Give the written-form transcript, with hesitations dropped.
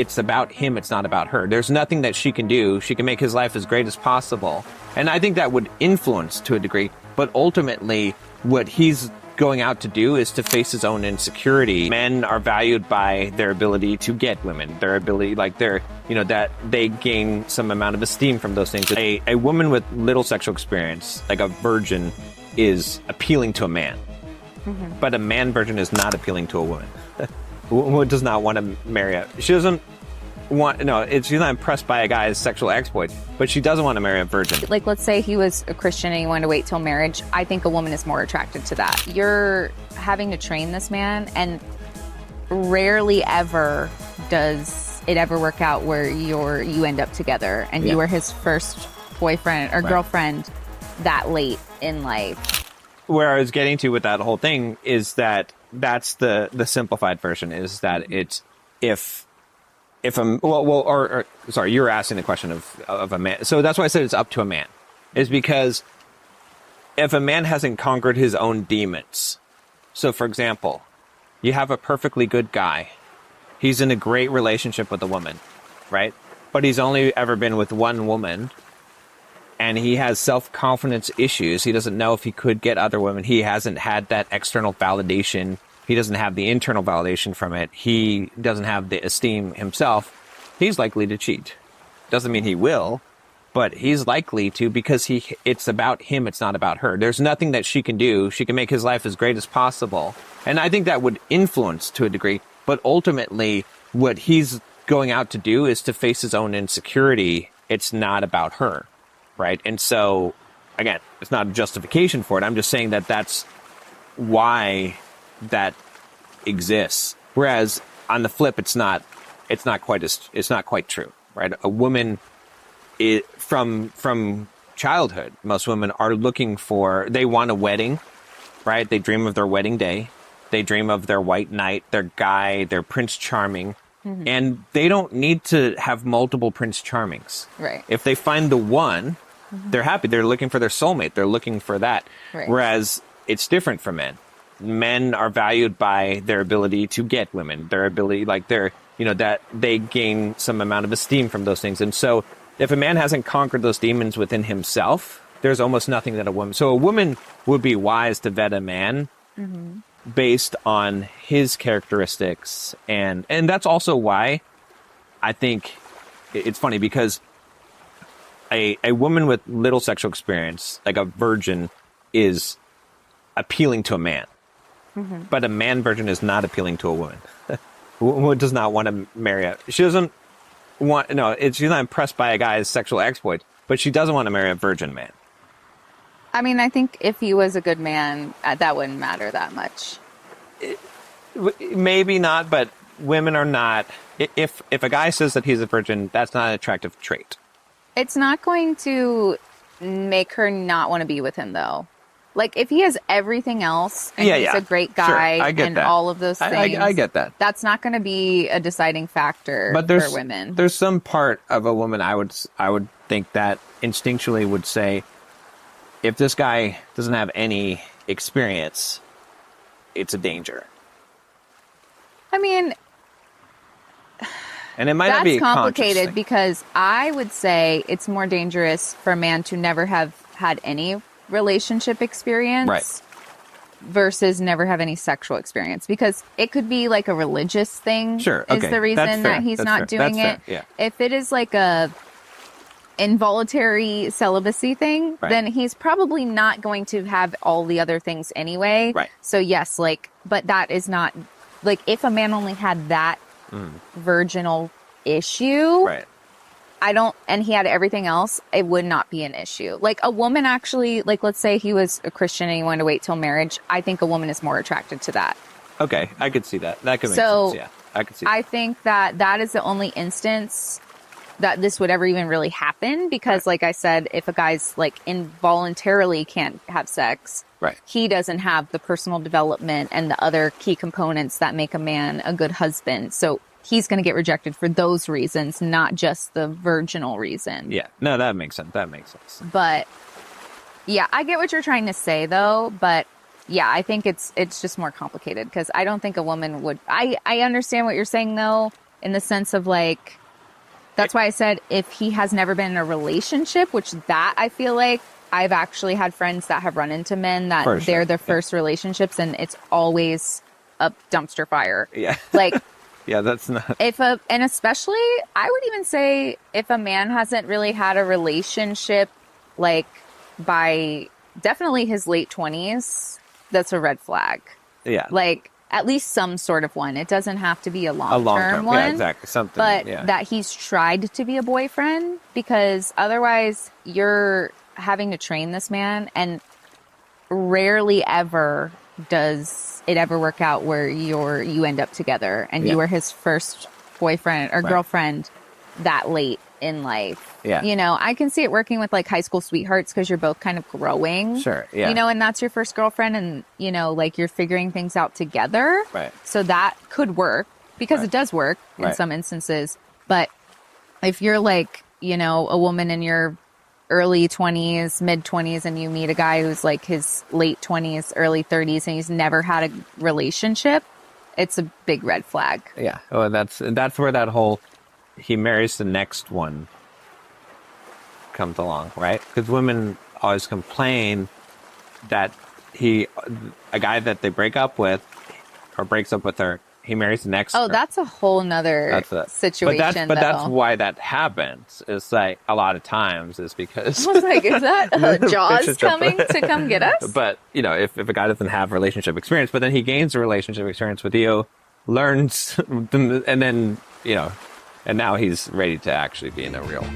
it's about him, it's not about her. There's nothing that she can do. She can make his life as great as possible. And I think that would influence to a degree, but ultimately what he's going out to do is to face his own insecurity. Men are valued by their ability to get women, their ability, like their, that they gain some amount of esteem from those things. A woman with little sexual experience, like a virgin, is appealing to a man. Mm-hmm. But a man virgin is not appealing to a woman. Woman does not want to marry she doesn't want, she's not impressed by a guy's sexual exploits, but she doesn't want to marry a virgin. Like, let's say he was a Christian and he wanted to wait till marriage. I think a woman is more attracted to that. You're having to train this man, and rarely ever does it ever work out where you end up together and you were his first boyfriend or girlfriend that late in life. Where I was getting to with that whole thing is that that's the simplified version, is that it's if sorry, you were asking the question of a man. So that's why I said it's up to a man, is because if a man hasn't conquered his own demons. So for example, you have a perfectly good guy. He's in a great relationship with a woman, right? But he's only ever been with one woman, and he has self-confidence issues. He doesn't know if he could get other women. He hasn't had that external validation. He doesn't have the internal validation from it. He doesn't have the esteem himself. He's likely to cheat. Doesn't mean he will, but he's likely to, because it's about him, it's not about her. There's nothing that she can do. She can make his life as great as possible. And I think that would influence to a degree, but ultimately what he's going out to do is to face his own insecurity. It's not about her. Right. And so, again, it's not a justification for it. I'm just saying that that's why that exists. Whereas on the flip, it's not quite true. Right. A woman from childhood, most women are they want a wedding. Right. They dream of their wedding day. They dream of their white knight, their guy, their Prince Charming. Mm-hmm. And they don't need to have multiple Prince Charmings. Right. If they find the one, they're happy. They're looking for their soulmate. They're looking for that. Right. Whereas it's different for men. Men are valued by their ability to get women, their ability, like that they gain some amount of esteem from those things. And so if a man hasn't conquered those demons within himself, there's almost nothing that so a woman would be wise to vet a man based on his characteristics. And that's also why I think it's funny, because a woman with little sexual experience, like a virgin, is appealing to a man. Mm-hmm. But a man virgin is not appealing to a woman. Woman does not want to marry she doesn't want, she's not impressed by a guy's sexual exploits, but she doesn't want to marry a virgin man. I mean, I think if he was a good man, that wouldn't matter that much. Maybe not, but women are not. If a guy says that he's a virgin, that's not an attractive trait. It's not going to make her not want to be with him, though. Like, if he has everything else and he's a great guy and that. All of those things. I get that. That's not going to be a deciding factor for women. There's some part of a woman I would think that instinctually would say, if this guy doesn't have any experience, it's a danger. I mean, and it might not be complicated, because I would say it's more dangerous for a man to never have had any relationship experience versus never have any sexual experience, because it could be like a religious thing. Sure, is the reason that he's not doing it. Yeah. If it is like a involuntary celibacy thing, then he's probably not going to have all the other things anyway. Right. So yes, but that is not, if a man only had that virginal issue, and he had everything else, it would not be an issue. Like, a woman actually, let's say he was a Christian and he wanted to wait till marriage, I think a woman is more attracted to that. Okay, I could see that. That could make sense, yeah. I could see that. I think that is the only instance that this would ever even really happen, because like I said, if a guy's involuntarily can't have sex, he doesn't have the personal development and the other key components that make a man a good husband. So he's going to get rejected for those reasons, not just the virginal reason. Yeah, no, that makes sense. But yeah, I get what you're trying to say though. But yeah, I think it's just more complicated, because I don't think a woman would. I understand what you're saying though. in the sense of like, that's why I said if he has never been in a relationship, which that I feel like I've actually had friends that have run into men that they're their first relationships and it's always a dumpster fire. Yeah. Like, yeah, that's not. And especially, I would even say if a man hasn't really had a relationship, like by definitely his late 20s, that's a red flag. Yeah. Like, at least some sort of one. It doesn't have to be a long-term one. Yeah, exactly. Something. But that he's tried to be a boyfriend, because otherwise you're having to train this man, and rarely ever does it ever work out where you end up together and you were his first boyfriend or girlfriend that late in life. Yeah. You know, I can see it working with like high school sweethearts because you're both kind of growing. Sure. Yeah. You know, and that's your first girlfriend and, you know, like you're figuring things out together. Right. So that could work because it does work in some instances. But if you're like, you know, a woman in your early 20s, mid 20s, and you meet a guy who's like his late 20s, early 30s, and he's never had a relationship, it's a big red flag. Yeah. Oh, that's where that whole he marries the next one comes along, right? Because women always complain that a guy that they break up with or breaks up with her, he marries the next. Oh, that's a whole nother situation. But that's why that happens. It's like a lot of times is because I was like, is that Jaws coming to come get us? But you know, if a guy doesn't have relationship experience, but then he gains a relationship experience with you, learns, and then you know. And now he's ready to actually be in a real